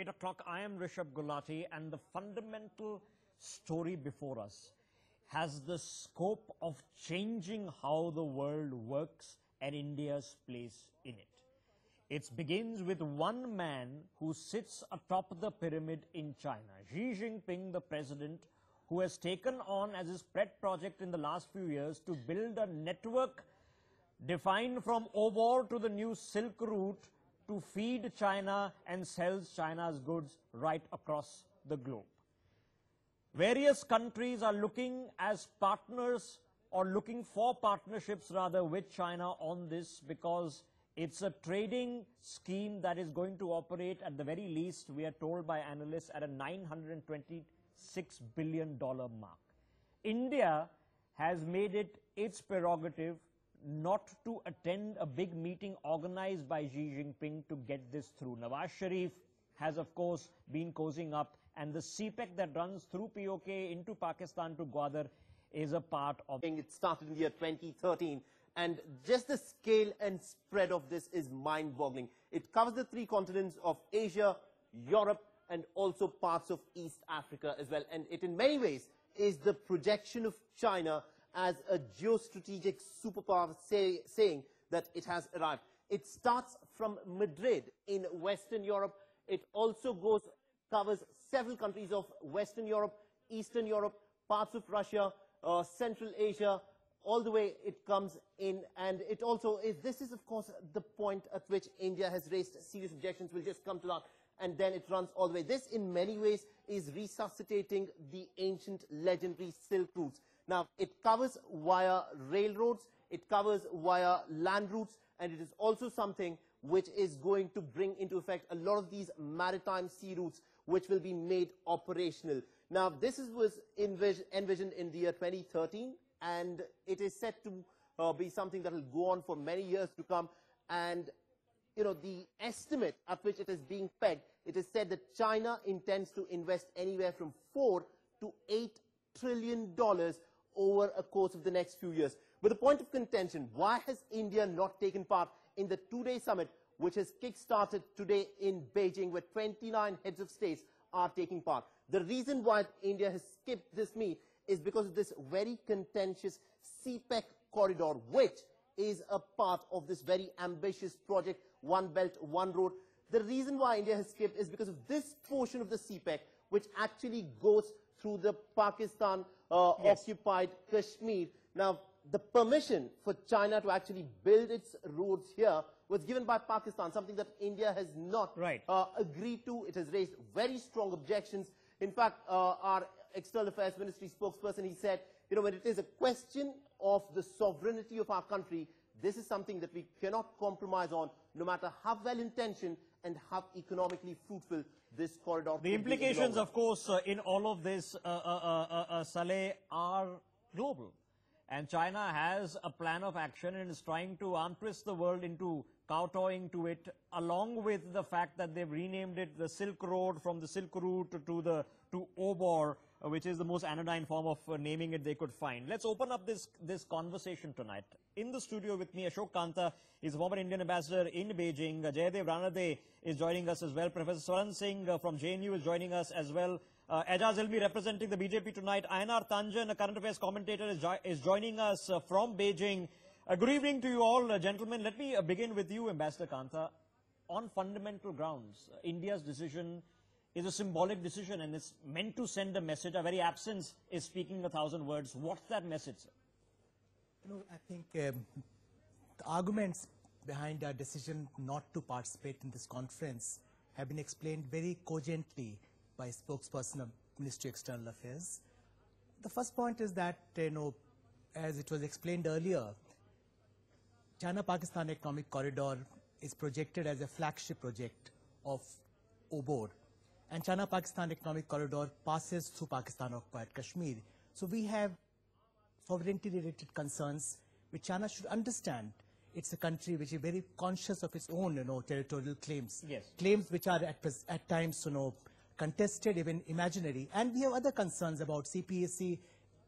8 o'clock. I am Rishabh Gulati, and the fundamental story before us has the scope of changing how the world works and India's place in it. It begins with one man who sits atop the pyramid in China, Xi Jinping, the president, who has taken on as his pet project in the last few years to build a network defined from Obor to the new Silk Route to feed China and sells China's goods right across the globe. Various countries are looking as partners, or looking for partnerships rather, with China on this, because it's a trading scheme that is going to operate, at the very least, we are told by analysts, at a $926 billion mark. India has made it its prerogative not to attend a big meeting organized by Xi Jinping to get this through. Nawaz Sharif has, of course, been cozying up, and the CPEC that runs through POK into Pakistan to Gwadar is a part of it. It started in the year 2013, and just the scale and spread of this is mind-boggling. It covers the 3 continents of Asia, Europe, and also parts of East Africa as well. And it, in many ways, is the projection of China as a geostrategic superpower, saying that it has arrived. It starts from Madrid in Western Europe. It also covers several countries of Western Europe, Eastern Europe, parts of Russia, Central Asia, all the way it comes in. And it also is, this is of course the point at which India has raised serious objections. We'll just come to that. And then it runs all the way. This, in many ways, is resuscitating the ancient legendary Silk routes. Now, it covers via railroads, it covers via land routes, and it is also something which is going to bring into effect a lot of these maritime sea routes, which will be made operational. Now, this was envisioned in the year 2013, and it is set to be something that will go on for many years to come. And you know, the estimate at which it is being pegged, it is said that China intends to invest anywhere from $4 to $8 trillion over a course of the next few years. But the point of contention, why has India not taken part in the 2-day summit, which has kick-started today in Beijing, where 29 heads of states are taking part? The reason why India has skipped this meet is because of this very contentious CPEC corridor, which is a part of this very ambitious project, One Belt, One Road. The reason why India has skipped is because of this portion of the CPEC, which actually goes through the Pakistan occupied Kashmir. Now, the permission for China to actually build its roads here was given by Pakistan, something that India has not agreed to. It has raised very strong objections. In fact, our External Affairs Ministry spokesperson, he said, you know, when it is a question of the sovereignty of our country, this is something that we cannot compromise on, no matter how well-intentioned and how economically fruitful this corridor could be. The implications, of course, in all of this, Saleh, are global. And China has a plan of action and is trying to arm twist the world into kowtowing to it, along with the fact that they've renamed it the Silk Road, from the Silk Route to Obor, which is the most anodyne form of naming it they could find. Let's open up this conversation tonight. In the studio with me, Ashok Kanta is a former Indian ambassador in Beijing. Jayadev Ranade is joining us as well. Professor Swaran Singh from JNU is joining us as well. Ejaz Ilmi representing the BJP tonight. Ayanar Tanjan, a current affairs commentator, is joining us from Beijing. Good evening to you all, gentlemen. Let me begin with you, Ambassador Kanta. On fundamental grounds, India's decision is a symbolic decision, and it's meant to send a message. Our very absence is speaking 1,000 words. What's that message, sir? You know, I think the arguments behind our decision not to participate in this conference have been explained very cogently by a spokesperson of Ministry of External Affairs. The first point is that, you know, as it was explained earlier, China-Pakistan Economic Corridor is projected as a flagship project of Obor. And China-Pakistan Economic Corridor passes through Pakistan-occupied Kashmir. So we have sovereignty-related concerns which China should understand. It's a country which is very conscious of its own, you know, territorial claims. Yes. Claims which are at times, you know, contested, even imaginary. And we have other concerns about CPAC,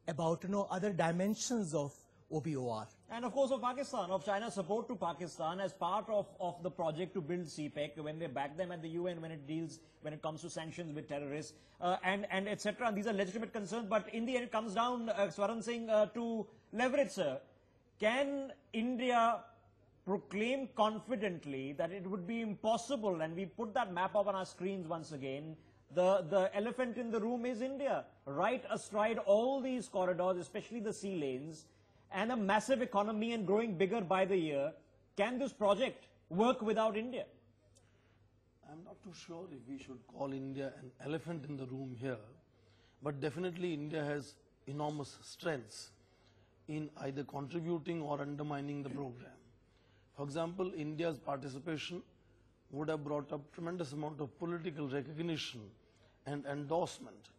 about, you know, other dimensions of OBOR. And of course of Pakistan, of China's support to Pakistan as part of the project to build CPEC when they back them at the UN when it comes to sanctions with terrorists and etc. And these are legitimate concerns, but in the end it comes down, Swaran Singh, to leverage, sir. Can India proclaim confidently that it would be impossible, and we put that map up on our screens once again, the elephant in the room is India, right astride all these corridors, especially the sea lanes, and a massive economy and growing bigger by the year. Can this project work without India? I'm not too sure if we should call India an elephant in the room here, but definitely India has enormous strengths in either contributing or undermining the program. For example, India's participation would have brought up tremendous amount of political recognition and endorsement.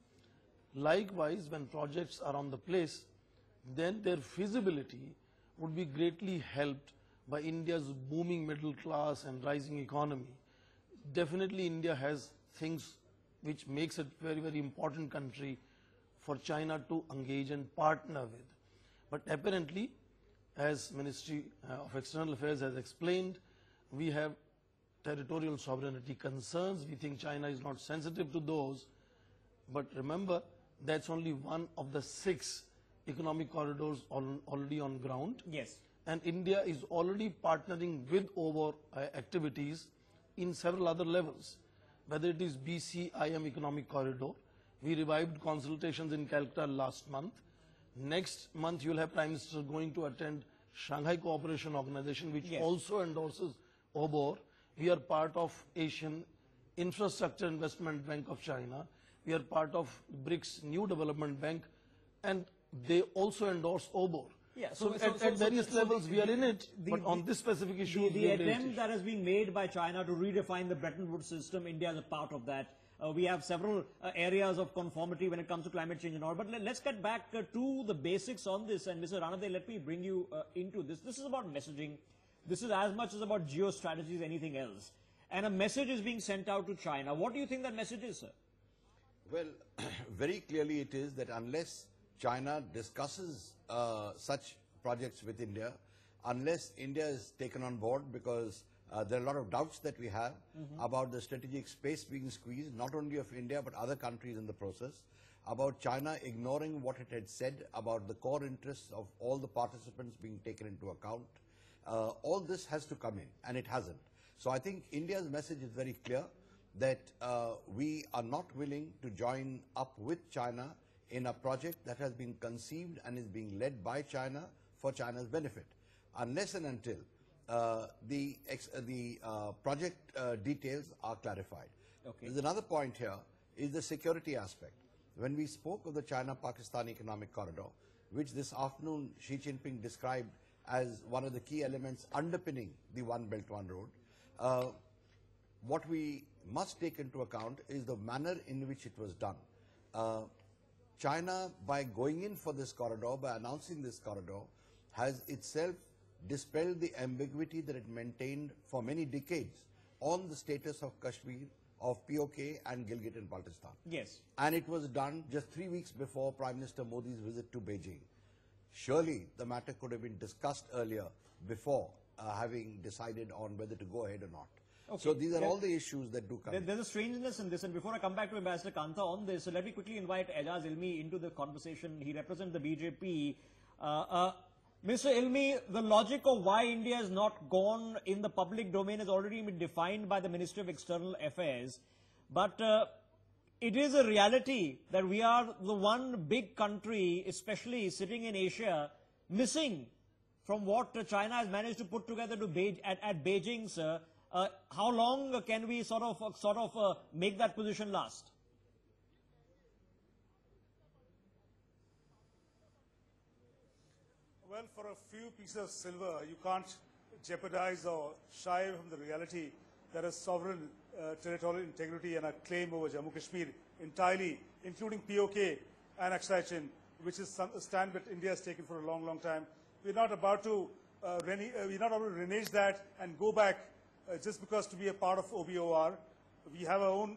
Likewise, when projects are on the place, then their feasibility would be greatly helped by India's booming middle class and rising economy. Definitely India has things which makes it very, very important country for China to engage and partner with. But apparently, as Ministry of External Affairs has explained, we have territorial sovereignty concerns. We think China is not sensitive to those. But remember, that's only one of the 6 economic corridors already on ground. Yes. And India is already partnering with Obor activities in several other levels, whether it is BCIM economic corridor. We revived consultations in Calcutta last month. Next month, you will have Prime Minister going to attend Shanghai Cooperation Organization, which also endorses Obor. We are part of Asian Infrastructure Investment Bank of China. We are part of BRICS New Development Bank, and they also endorse Obor. Yeah, so at various levels we are in it, but on this specific issue, the attempt that has been made by China to redefine the Bretton Woods system, India is a part of that. We have several areas of conformity when it comes to climate change and all. But let's get back to the basics on this. And Mr. Ranade, let me bring you into this. This is about messaging. This is as much as about geostrategy as anything else. And a message is being sent out to China. What do you think that message is, sir? Well, very clearly it is that unless China discusses such projects with India, unless India is taken on board, because there are a lot of doubts that we have about the strategic space being squeezed, not only of India but other countries in the process, about China ignoring what it had said about the core interests of all the participants being taken into account. All this has to come in, and it hasn't. So I think India's message is very clear that we are not willing to join up with China in a project that has been conceived and is being led by China for China's benefit, unless and until the project details are clarified. Okay. There's another point here, is the security aspect. When we spoke of the China-Pakistan economic corridor, which this afternoon Xi Jinping described as one of the key elements underpinning the One Belt, One Road, what we must take into account is the manner in which it was done. China, by going in for this corridor, by announcing this corridor, has itself dispelled the ambiguity that it maintained for many decades on the status of Kashmir, of POK and Gilgit and Baltistan. Yes. And it was done just 3 weeks before Prime Minister Modi's visit to Beijing. Surely the matter could have been discussed earlier before having decided on whether to go ahead or not. Okay. So these are all the issues that do come in. There's a strangeness in this, and before I come back to Ambassador Kanta on this, so let me quickly invite Ejaz Ilmi into the conversation. He represents the BJP. Mr. Ilmi, the logic of why India has not gone in the public domain has already been defined by the Ministry of External Affairs. But it is a reality that we are the one big country, especially sitting in Asia, missing from what China has managed to put together at Beijing, sir. How long can we sort of make that position last? Well, for a few pieces of silver, you can't jeopardize or shy from the reality that a sovereign territorial integrity and a claim over Jammu Kashmir entirely, including POK and Aksai which is a stand that India has taken for a long, long time. We're not about to renege that and go back just because to be a part of OBOR. We have our own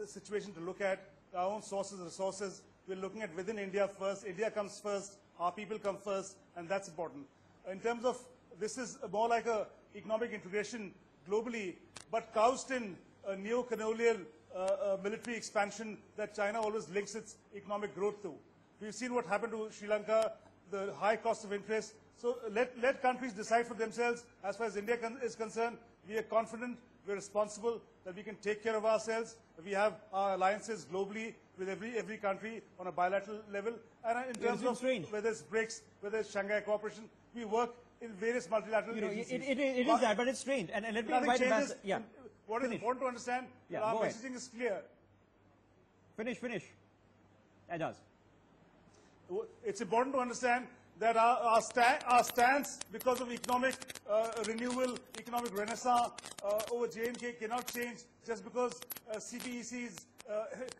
situation to look at, our own sources, resources. We're looking at within India first. India comes first, our people come first, and that's important. In terms of, this is more like a economic integration globally, but couched in a neo-colonial military expansion that China always links its economic growth to. We've seen what happened to Sri Lanka, the high cost of interest. So let countries decide for themselves. As far as India is concerned, we are confident, we're responsible, that we can take care of ourselves. We have our alliances globally with every country on a bilateral level. And in terms of whether it's BRICS, whether it's Shanghai Cooperation, we work in various multilateral agencies. It is that, but it's strange. And let me invite changes. Yeah. What is important to understand, our messaging is clear. Finish. Ajaz. It's important to understand that our stance, because of economic renewal, economic renaissance over J&K cannot change just because CPEC is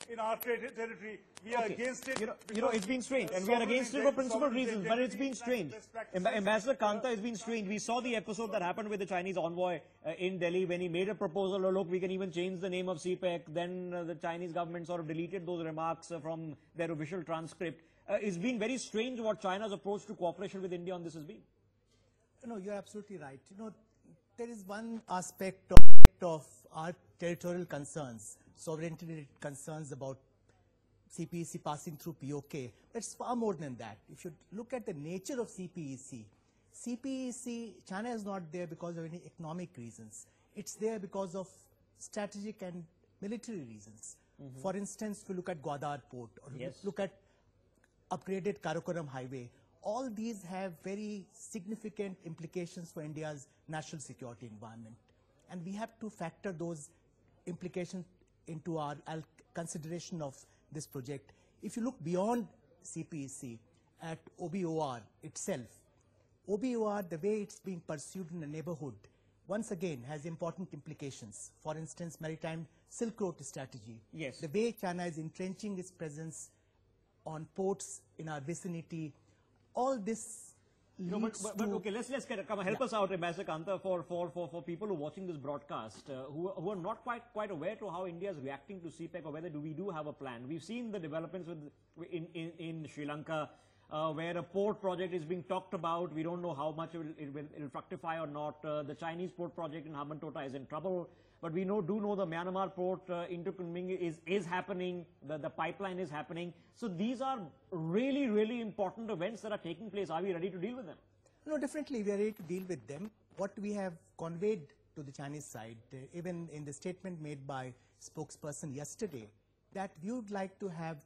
in our territory. We are against it. It's been strange, and we are against it for principal reasons, but it's been strange. Ambassador Kanta has been strange. We saw the episode that happened with the Chinese envoy in Delhi when he made a proposal, oh, look, we can even change the name of CPEC. Then the Chinese government sort of deleted those remarks from their official transcript. It's been very strange what China's approach to cooperation with India on this has been. No, you're absolutely right. There is one aspect of our territorial concerns, sovereignty concerns about CPEC passing through POK. It's far more than that. If you look at the nature of CPEC, China is not there because of any economic reasons. It's there because of strategic and military reasons. For instance, if you look at Gwadar port, or look at upgraded Karakoram highway, all these have very significant implications for India's national security environment. And we have to factor those implications into our consideration of this project. If you look beyond CPEC at OBOR itself, OBOR, the way it's being pursued in the neighborhood, once again has important implications. For instance, Maritime Silk Road strategy. Yes. The way China is entrenching its presence on ports in our vicinity, all this leads but okay, let's help us out, Ambassador Kanta, for people who are watching this broadcast, who are not quite aware to how India is reacting to CPEC, or whether we do have a plan. We've seen the developments in Sri Lanka, where a port project is being talked about. We don't know how much it will fructify or not. The Chinese port project in Hambantota is in trouble. But we do know the Myanmar port interconnection is happening, the pipeline is happening. So these are really, really important events that are taking place. Are we ready to deal with them? No, definitely we are ready to deal with them. What we have conveyed to the Chinese side, even in the statement made by spokesperson yesterday, that we would like to have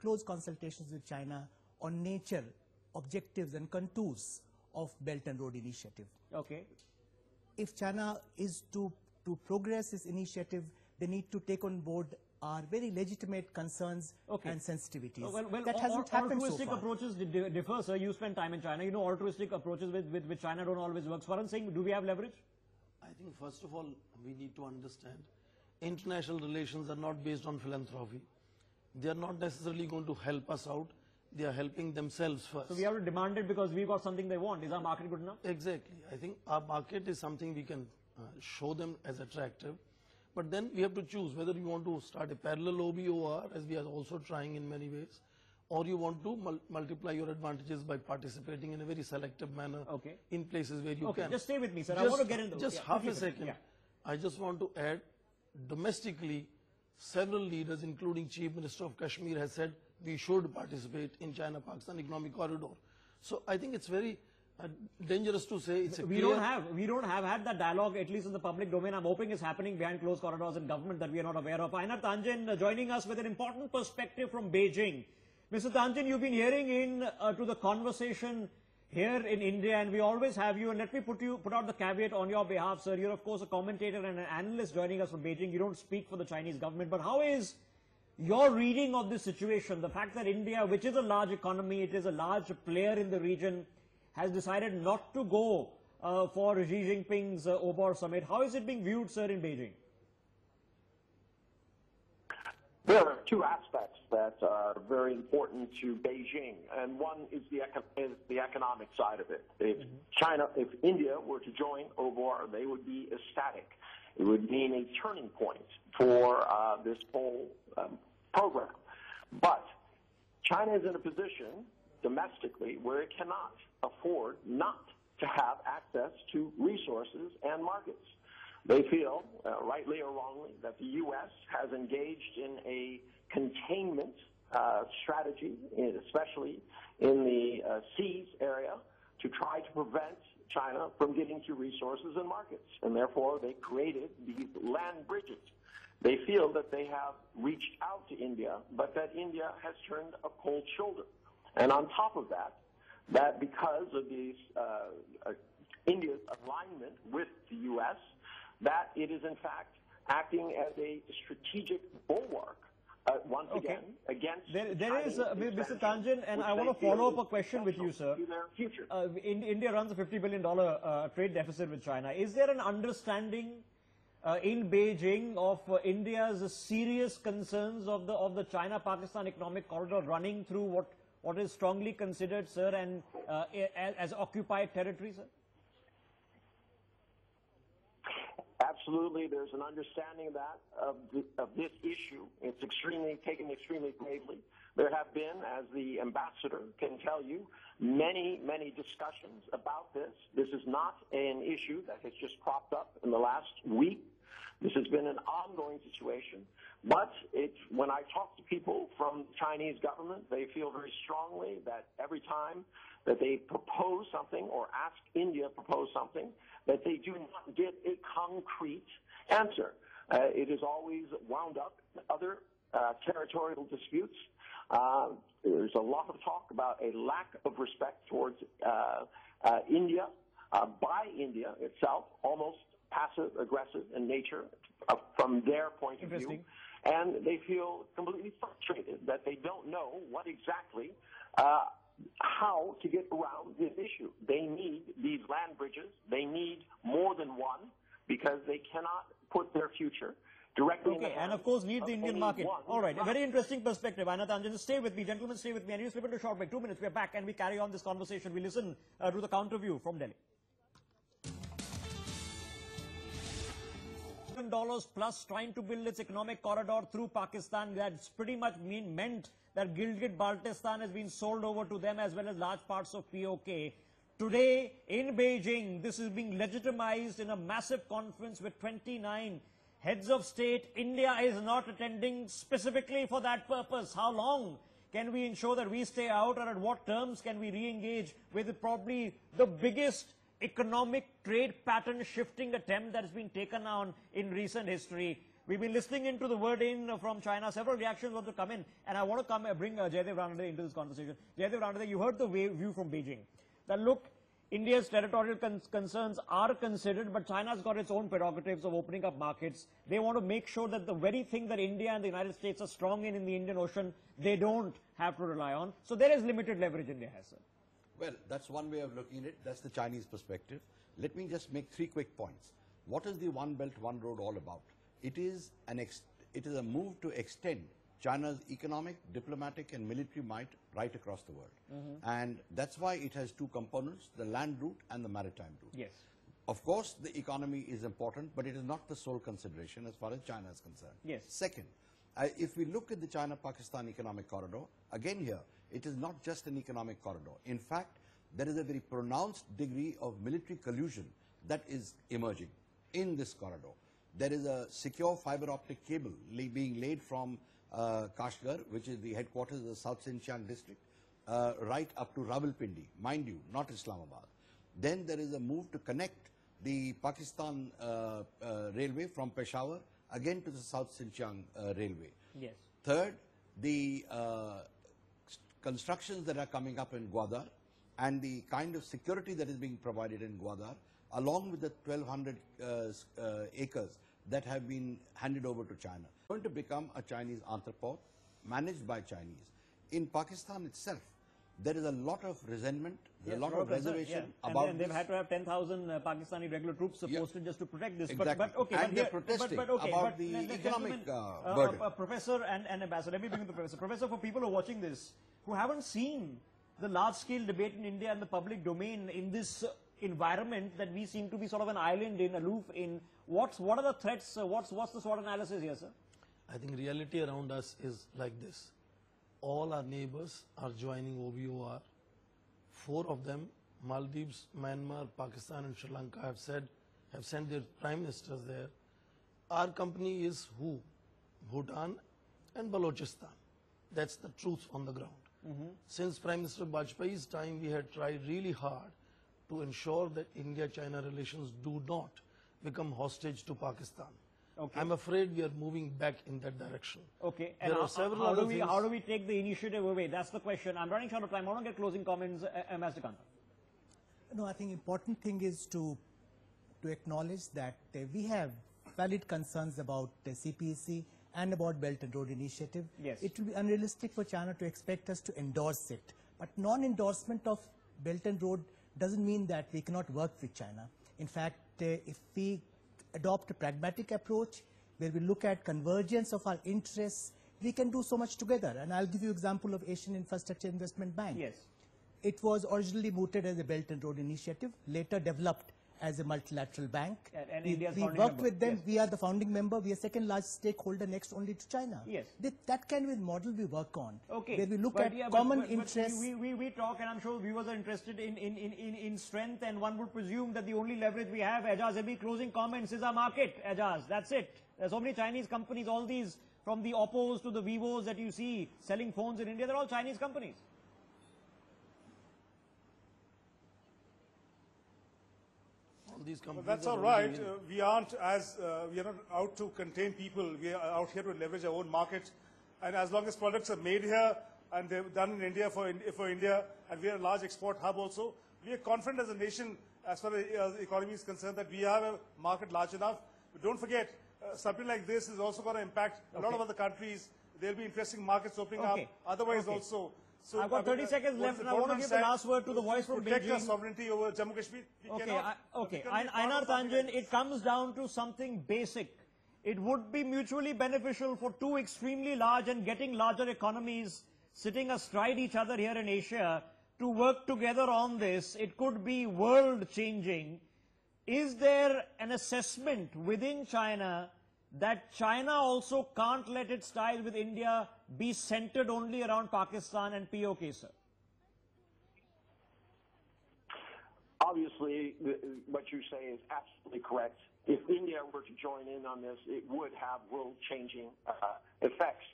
close consultations with China on nature, objectives and contours of Belt and Road Initiative. Okay. If China is to progress this initiative, they need to take on board our very legitimate concerns and sensitivities. Well, that hasn't happened so far. Altruistic approaches differ, sir. You spend time in China. Altruistic approaches with China don't always work. Swaran Singh, do we have leverage? I think first of all, we need to understand international relations are not based on philanthropy. They are not necessarily going to help us out. They are helping themselves first. So we have to demand it because we've got something they want. Is our market good enough? Exactly. I think our market is something we can show them as attractive, but then we have to choose whether you want to start a parallel OBOR, as we are also trying in many ways, or you want to multiply your advantages by participating in a very selective manner in places where you can. Just stay with me, sir. I want to get into just half a second. I just want to add, domestically, several leaders, including Chief Minister of Kashmir, has said we should participate in China-Pakistan Economic Corridor. So I think it's very dangerous to say it's a we don't have had that dialogue, at least in the public domain. I'm hoping it's happening behind closed corridors in government that we are not aware of. Einar Tanjan joining us with an important perspective from Beijing. Mr. Tanjan, you've been hearing in to the conversation here in India, and we always have you. And let me put out the caveat on your behalf, sir. You're of course a commentator and an analyst joining us from Beijing. You don't speak for the Chinese government, but how is your reading of this situation? The fact that India, which is a large economy, it is a large player in the region, has decided not to go for Xi Jinping's Obor summit. How is it being viewed, sir, in Beijing? There are two aspects that are very important to Beijing, and one is the economic side of it. If India were to join Obor, they would be ecstatic. It would mean a turning point for this whole program. But China is in a position domestically where it cannot afford not to have access to resources and markets. They feel, rightly or wrongly, that the U.S. has engaged in a containment strategy, especially in the seas area, to try to prevent China from getting to resources and markets. And therefore, they created these land bridges. They feel that they have reached out to India, but that India has turned a cold shoulder. And on top of that, that because of these India's alignment with the U.S., that it is in fact acting as a strategic bulwark once again against there is Mr. Tanjan, and I want to follow up a question with you, sir. India runs a $50 billion trade deficit with China. Is there an understanding in Beijing of India's serious concerns of the China-Pakistan economic corridor running through what is strongly considered, sir, and as occupied territory, sir? Absolutely, there's an understanding of that, of this issue. It's taken extremely gravely. There have been, as the ambassador can tell you, many discussions about this. This is not an issue that has just cropped up in the last week. This has been an ongoing situation. But when I talk to people from the Chinese government, they feel very strongly that every time that they propose something or ask India propose something, that they do not get a concrete answer. It is always wound up in other territorial disputes. There's a lot of talk about a lack of respect towards India by India itself, almost passive-aggressive in nature from their point of view. And they feel completely frustrated that they don't know what exactly how to get around this issue. They need these land bridges. They need more than one because they cannot put their future directly in the hands and of course need the Indian market. All right, a very interesting perspective. Anand, stay with me. Gentlemen, stay with me. And you slip into a short break. 2 minutes. We're back and we carry on this conversation. We listen to the counter view from Delhi. $1 plus trying to build its economic corridor through Pakistan. That's pretty much meant that Gilgit-Baltistan has been sold over to them as well as large parts of POK. Today in Beijing, this is being legitimized in a massive conference with 29 heads of state. India is not attending specifically for that purpose. How long can we ensure that we stay out, or at what terms can we re-engage with probably the biggest economic trade pattern shifting attempt that has been taken on in recent history? We've been listening into the word in from China. Several reactions want to come in, and I want to bring Jaidev Ranade into this conversation. Jaidev Ranade, you heard the view from Beijing. That look, India's territorial concerns are considered, but China's got its own prerogatives of opening up markets. They want to make sure that the very thing that India and the United States are strong in the Indian Ocean, they don't have to rely on. So there is limited leverage India has, sir. Well, that's one way of looking at it. That's the Chinese perspective. Let me just make 3 quick points. What is the One Belt, One Road all about? It is a move to extend China's economic, diplomatic and military might right across the world. And that's why it has 2 components, the land route and the maritime route. Yes. Of course, the economy is important, but it is not the sole consideration as far as China is concerned. Yes. Second, if we look at the China-Pakistan economic corridor, again here, it is not just an economic corridor. In fact, there is a very pronounced degree of military collusion that is emerging in this corridor. There is a secure fiber optic cable being laid from Kashgar, which is the headquarters of the South Xinjiang district, right up to Rawalpindi, mind you, not Islamabad. Then there is a move to connect the Pakistan railway from Peshawar again to the South Xinjiang railway. Yes. Third, the constructions that are coming up in Gwadar and the kind of security that is being provided in Gwadar, along with the 1,200 acres that have been handed over to China, going to become a Chinese entrepot managed by Chinese. In Pakistan itself, there is a lot of resentment, a lot of reservation about and they've had to have 10,000 Pakistani regular troops posted just to protect this. Exactly. But okay, and they're protesting about the economic burden. Professor and Ambassador, let me begin with the Professor. Professor, for people who are watching this, who haven't seen the large-scale debate in India and the public domain in this environment that we seem to be sort of an island in, aloof in, what are the threats? What's the SWOT analysis here, sir? I think reality around us is like this. All our neighbors are joining OBOR 4 of them, Maldives, Myanmar, Pakistan and Sri Lanka have sent their prime ministers there. Our company is who? Bhutan and Balochistan. That's the truth on the ground. Since Prime Minister Vajpayee's time, we had tried really hard to ensure that India-China relations do not become hostage to Pakistan. Okay. I'm afraid we are moving back in that direction. Okay, and There are several how other do we take the initiative away? That's the question. I'm running short of time. I want to get closing comments, Ambassador Kanta. No, I think important thing is to acknowledge that we have valid concerns about the CPEC and about Belt and Road Initiative. Yes. It will be unrealistic for China to expect us to endorse it. But non-endorsement of Belt and Road doesn't mean that we cannot work with China. In fact, if we adopt a pragmatic approach where we look at convergence of our interests, we can do so much together. And I'll give you an example of Asian Infrastructure Investment Bank. Yes. It was originally mooted as a Belt and Road Initiative, later developed as a multilateral bank. And we India's we founding worked member. with them. Yes. We are the founding member. We are second largest stakeholder next only to China. Yes. That kind of model we work on. Okay. Where we look But at yeah, common but interests. We talk, and I'm sure viewers are interested in strength, and one would presume that the only leverage we have, Ajaz, every closing comments, is our market, Ajaz. That's it. There's so many Chinese companies, all these, from the Oppos to the Vivos that you see selling phones in India, they're all Chinese companies. These Well, companies that's are all right. already in. We are not out to contain people. We are out here to leverage our own market. And as long as products are made here and they're done in India for India, and we are a large export hub also, we are confident as a nation, as far as the economy is concerned, that we have a market large enough. But don't forget, something like this is also going to impact a lot of other countries. There'll be interesting markets opening up. Otherwise also. So I've got 30 seconds left, and I want to give the last word to the voice from protect our Beijing. sovereignty over Jammu Kashmir. Einar Tanjan, it comes down to something basic. It would be mutually beneficial for two extremely large and getting larger economies sitting astride each other here in Asia to work together on this. It could be world-changing. Is there an assessment within China that China also can't let its ties with India be centered only around Pakistan and POK, sir? Obviously, what you say is absolutely correct. If India were to join in on this, it would have world-changing effects.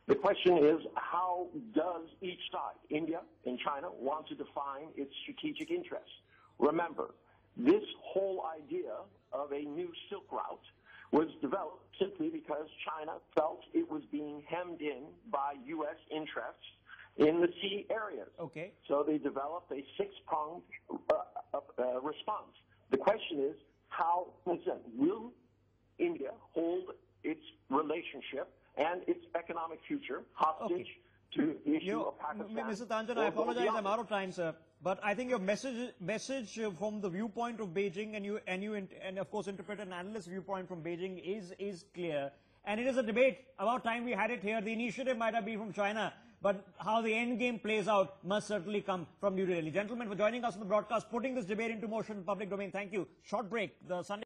The question is, how does each side, India and China, want to define its strategic interests? Remember, this whole idea of a new Silk Route was developed simply because China felt it was being hemmed in by U.S. interests in the sea areas. Okay. So they developed a six-pronged response. The question is, will India hold its relationship and its economic future hostage to the issue of Pakistan? Mr. Tanjan, I apologize, I'm out of time, sir. But I think your message from the viewpoint of Beijing, and of course interpret an analyst's viewpoint from Beijing is clear. And it is a debate. About time we had it here. The initiative might have been from China, but how the end game plays out must certainly come from New Delhi. Gentlemen, for joining us on the broadcast, putting this debate into motion in public domain. Thank you. Short break. The Sunday